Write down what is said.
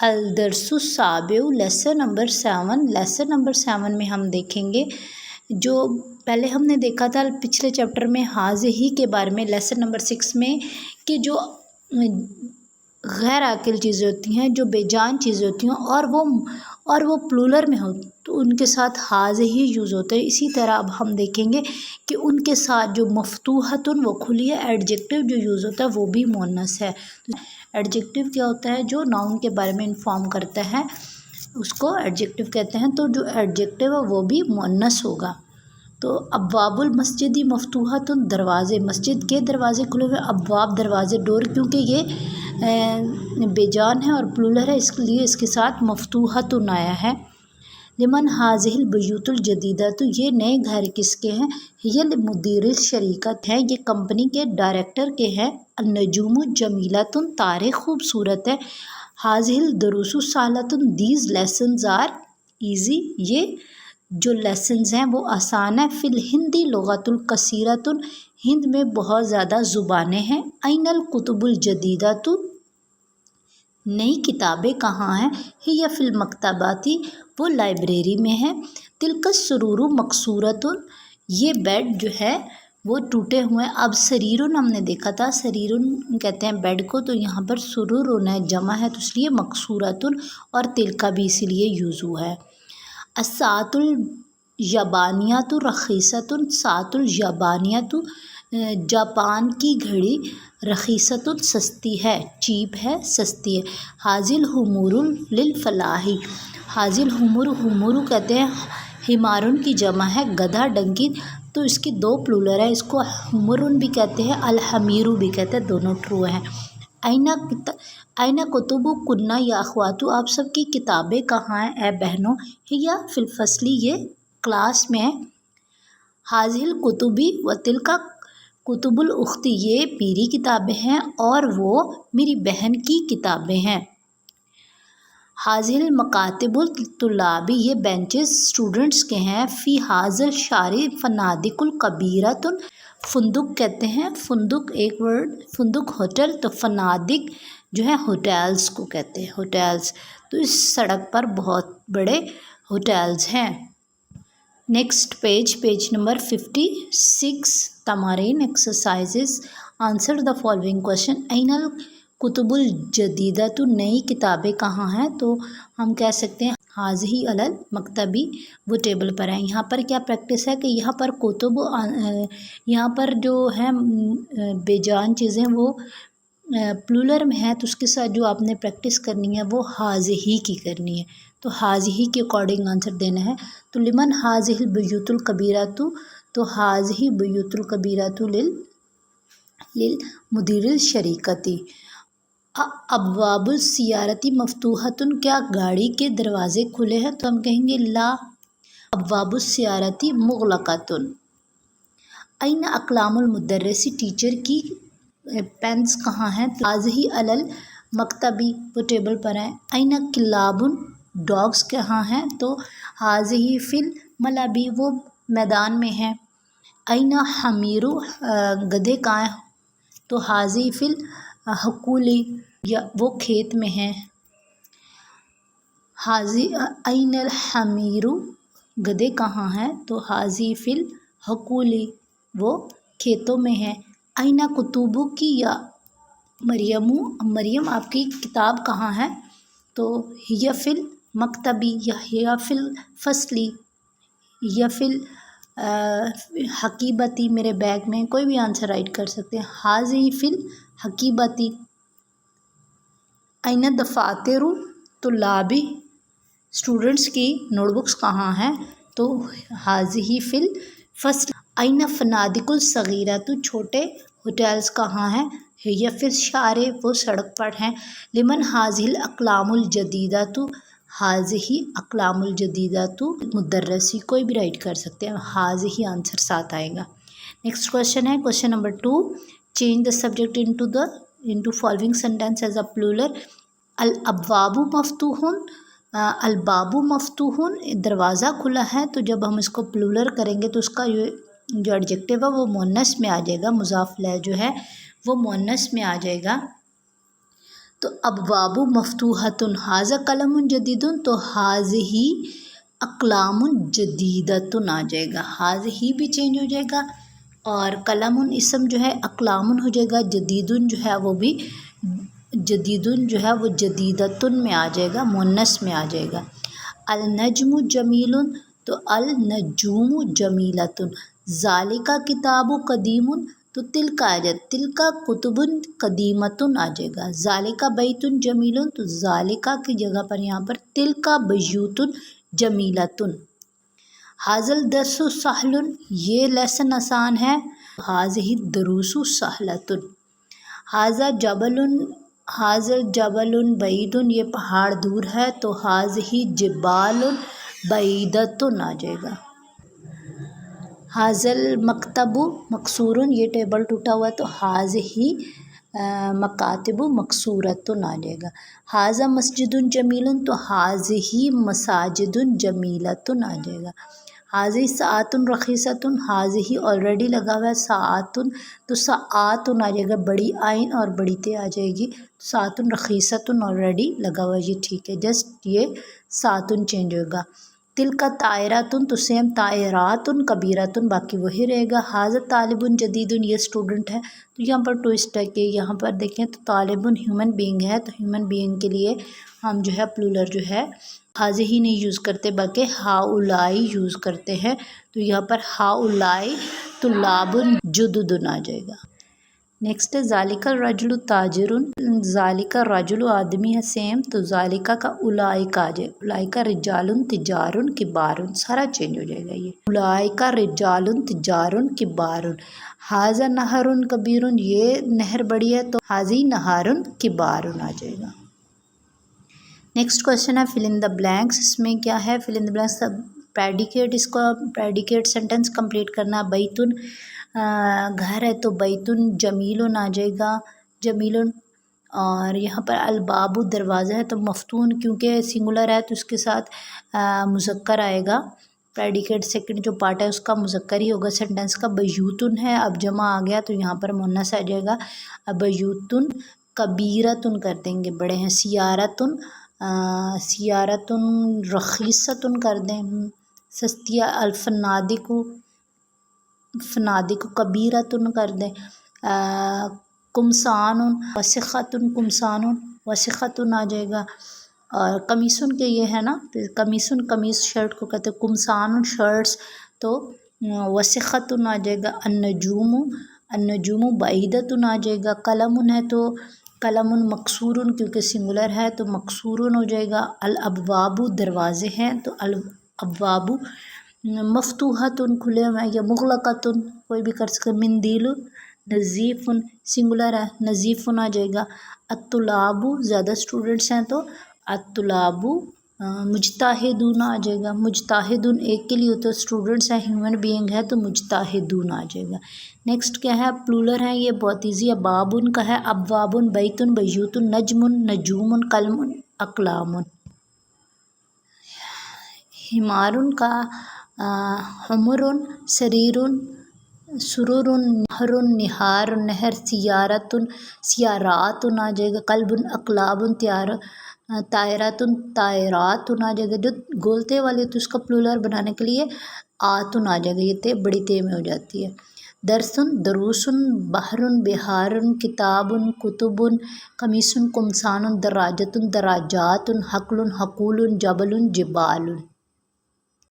الدرس السابع lesson number 7. Lesson number 7 میں ہم دیکھیں گے جو پہلے ہم نے دیکھا تھا پچھلے چیپٹر میں حاضی کے بارے میں لیسن نمبر 6 میں کہ جو غیر عاقل چیزیں ہوتی ہیں جو بے جان چیزیں ہوتی ہیں اور وہ پلورل میں ہو تو ان کے ساتھ حاضی یوز ہوتے ہیں. اسی طرح اب ہم دیکھیں گے کہ ان کے ساتھ جو مفتوحتن وہ کھلی ہے ایڈجیکٹو جو یوز ہوتا ہے وہ بھی مؤنث ہے. ایڈجیکٹو کیا ہوتا ہے جو ناؤن کے بارے میں انفارم کرتا ہے اس کو ایڈجیکٹو کہتے ہیں. تو جو ایڈجیکٹو ہے وہ بھی مؤنث ہوگا. تو ابواب المسجدی مفتوحۃ دروازے مسجد کے دروازے کھلے ہوئے. ابواب دروازے ڈور کیونکہ یہ بے جان ہے اور پلورل ہے اس لیے اس کے ساتھ مفتوحۃ آیا ہے. لمن حاضہ البیوت الجدیدہ تو یہ نئے گھر کس کے ہیں. یہ مدیر الشریکت ہے یہ کمپنی کے ڈائریکٹر کے ہیں. النجوم جمیلۃ تارے خوبصورت ہے. حاضہ الدروس سہلۃ دیز لیسنز آر ایزی یہ جو لیسنز ہیں وہ آسان ہے. فی الہندی لغۃ الکثیرۃ ہند میں بہت زیادہ زبانیں ہیں. این الکتب الجدیدہ نئی کتابیں کہاں ہیں. ہی فی المکتباتی وہ لائبریری میں ہے. تلک السرور مکسورۃ یہ بیڈ جو ہے وہ ٹوٹے ہوئے ہیں. اب سریرن ہم نے دیکھا تھا سریرن کہتے ہیں بیڈ کو تو یہاں پر سرور ہے جمع ہے تو اس لیے مکسورۃ اور تلکا بھی اسی لیے یوز ہوا ہے. الساعۃ الیابانیۃ رخیصۃ ساعۃ الیابانیۃ جاپان کی گھڑی رخیصۃ سستی ہے چیپ ہے سستی ہے. حاضی الحمور للفلاح حاضی الحمور کہتے ہیں حمارن کی جمع ہے گدھا ڈنکی تو اس کی دو پلورل ہے. اس کو حمرن بھی کہتے ہیں الحمیر بھی کہتے ہیں دونوں ٹرو ہیں. اینا کتب کنہ یا اخواتو آپ سب کی کتابیں کہاں ہیں اے بہنوں. یا فی الفصلی یہ کلاس میں ہے. حاضی الکتبی و تلک کتب الاختی یہ میری کتابیں ہیں اور وہ میری بہن کی کتابیں ہیں. حاضی المکاتب الطلابی یہ بینچز اسٹوڈنٹس کے ہیں. فی حاضی الشارع فنادق الکبیرۃ فندق کہتے ہیں فندق ایک ورڈ فندق ہوٹل تو فنادق جو ہے ہوٹلز کو کہتے ہیں ہوٹلز. تو اس سڑک پر بہت بڑے ہوٹلز ہیں. نیکسٹ پیج نمبر 56 تمارین exercises answer the following question. این الکتب الجدیدہ تو نئی کتابیں کہاں ہیں تو ہم کہہ سکتے ہیں حاضی علی المکتبی وہ ٹیبل پر ہیں. یہاں پر کیا پریکٹس ہے کہ یہاں پر کتب یہاں پر جو ہے بے جان چیزیں وہ پلورل میں ہے تو اس کے ساتھ جو آپ نے پریکٹس کرنی ہے وہ حاضی کی کرنی ہے. تو حاضی کے اکارڈنگ آنسر دینا ہے. تو لمن حاضی البیوت الکبیرۃ تو حاضی بیوت الکبیرۃ للمدیر الشریکتی. ابواب السیارتی مفتوحۃ کیا گاڑی کے دروازے کھلے ہیں تو ہم کہیں گے لا ابواب السیارتی مغلقۃ. این اقلام المدرس ٹیچر کی پینس کہاں ہیں تو حاضی علی المکتبی وہ ٹیبل پر ہیں. این کلاب ڈاگس کہاں ہیں تو حاضی فی الملعب وہ میدان میں ہیں. این حمیر گدھے کہاں ہیں تو حاضی فی الحقول یا وہ کھیت میں ہیں. حاضی این الحمیر گدھے کہاں ہیں تو حاضی فی الحقول وہ کھیتوں میں ہیں. این کتب کی یا مریم آپ کی کتاب کہاں ہے تو ہی فی المکتبی یا فی الفصلی یا فی الحقیبتی میرے بیگ میں کوئی بھی آنسر رائٹ کر سکتے ہیں. حاضی فی الحقیبتی. این دفاتر طلابی اسٹوڈنٹس کی نوٹ بکس کہاں ہیں تو حاضی فی الفصل. این فنادق الصغیرہ تو چھوٹے ہوٹلز کہاں ہیں یا پھر شارع وہ سڑک پر ہیں. لمن حاضی الاقلام الجدیدہ تو حاضی اقلام الجدیدہ تو مدرسی کوئی بھی رائٹ کر سکتے ہیں حاضی آنسر ساتھ آئے گا. نیکسٹ کوشچن ہے question number 2. Change the subject into following sentence as a plural. الابواب مفتوح الباب مفتوح دروازہ کھلا ہے تو جب ہم اس کو پلورل کریں گے تو اس کا جو ایڈجیکٹو ہے وہ مؤنث میں آ جائے گا. مضاف الیہ جو ہے وہ مؤنث میں آ جائے گا. تو ابواب مفتوحۃ ھذا قلم جدید تو ھذہ اقلام جدیدۃ آ جائے گا، ھذہ بھی چینج ہو جائے گا اور قلم اسم جو ہے اقلام ہو جائے گا، جدید جو ہے وہ بھی جدید جو ہے وہ جدیدۃ میں آ جائے گا، مؤنث میں آ جائے گا۔ النجم جمیل تو النجوم جمیلۃ، ذالک کتاب قدیم تو تلک آ جائے، تلک کتب قدیمۃ آ جائے گا۔ ذالک بیت جمیل تو ذالک کی جگہ پر یہاں پر تلک بیوت جمیلۃ۔ ھذا الدرس سہل یہ لیسن آسان ہے، ھذہ الدروس سہلۃ۔ ھذا جبل بعید یہ پہاڑ دور ہے تو ھذہ جبال بعیدۃ آ جائے گا۔ ھذا المکتب مکسور یہ ٹیبل ٹوٹا ہوا ہے تو ھذہ مکاتب مکسورۃ آ جائے گا۔ ھذا مسجد جمیل تو ھذہ مساجد جمیلۃ آ جائے گا۔ ھذہ ساعۃ رخیصۃ ھذہ آلریڈی لگا ہوا ہے ساعۃ تو ساعات آ جائے گا، بڑی آئین اور بڑی تے آ جائے گی، ساعۃ رخیصۃ آلریڈی لگا ہوا ہے، یہ ٹھیک ہے، جسٹ یہ ساعۃ چینج ہوگا۔ تلک طائرۃ تو سیم طائرات کبیرۃ باقی وہی رہے گا۔ ھذا طالب جدید یہ اسٹوڈنٹ ہے، تو یہاں پر ٹوئسٹ ہے کہ یہاں پر دیکھیں تو طالب ہیومن بینگ ہے، تو ہیومن بینگ کے لیے ہم جو ہے پلورل جو ہے ھذہ ہی نہیں یوز کرتے بلکہ ھؤلائی یوز کرتے ہیں، تو یہاں پر ھؤلائی طلاب جدد آ جائے گا۔ نیکسٹ ہے ذالک الرجل تاجر، ذالک الرجل آدمی ہے سیم، تو ذالک کا اولئک آ جائے، اولئک رجال تجار کبار، سارا چینج ہو جائے گا، یہ اولئک رجال تجار کبار۔ ھذا نہر کبیر یہ نہر بڑی ہے تو ھذہ نہار کبار آ جائے گا۔ نیکسٹ کوشچن ہے فل ان دا بلینکس، اس میں کیا ہے فل ان دا بلینکس پریڈیکیٹ، اس کو پریڈیکیٹ سینٹینس کمپلیٹ کرنا۔ بیتن گھر ہے تو بیتن جمیل آ جائے گا، جمیل، اور یہاں پر الباب دروازہ ہے تو مفتون کیونکہ سنگولر ہے تو اس کے ساتھ مذکر آئے گا، پریڈیکیٹ سیکنڈ جو پارٹ ہے اس کا مذکر ہی ہوگا سینٹینس کا۔ بیوتن ہے اب جمع آ گیا تو یہاں پر مؤنث آ جائے گا، اب بیوتن کبیرتن کر دیں گے، بڑے ہیں۔ سیارتن سیارتن رخیصتن کر دیں، سستی۔ الفنادق فنادق کبیرتن کر دیں۔ قمصان وسختن قمصان وسختن آ جائے گا، اور قمیصن کے یہ ہے نا، قمیصن قمیص شرٹ کو کہتے ہیں، قمصان شرٹس تو وسختن آ جائے گا۔ النجوم النجوم بعیدتن آ جائے گا۔ قلم ہے تو قلم مکسور کیونکہ سنگولر ہے تو مکسور ہو جائے گا۔ الابواب دروازے ہیں تو الابواب مفتوحۃ کھلے ہوئے یا مغلقۃ کوئی بھی کر سکتے۔ مندیل نظیف سنگولر ہے، نظیف آ جائے گا۔ الطلاب زیادہ اسٹوڈنٹس ہیں تو الطلاب مجتہدون آ جائے گا، مجتہدون ایک کے لیے تو اسٹوڈنٹس ہیں، ہیومن بینگ ہے تو مجتہدون آ جائے گا۔ نیکسٹ کیا ہے پلورل ہے، یہ بہت ایزی ہے، بابن کا ہے، ابوابن بیتن بیوتن نجم نجوم قلم اقلام۔ حمارن کا حمر سریر سرور نہر نہار نہر سیارت سیارات آ جائے گا۔ قلب اقلاب طائرات طائرات آ جائے گا، جو گولتے والے تو اس کا پلورل بنانے کے لیے آتن آ جائے گا، یہ تے بڑی تے میں ہو جاتی ہے۔ درسن دروسن بحرن بحارن کتابن کتبن قمیصن قمصان دراجتن دراجات حقل حقول جبل جبال۔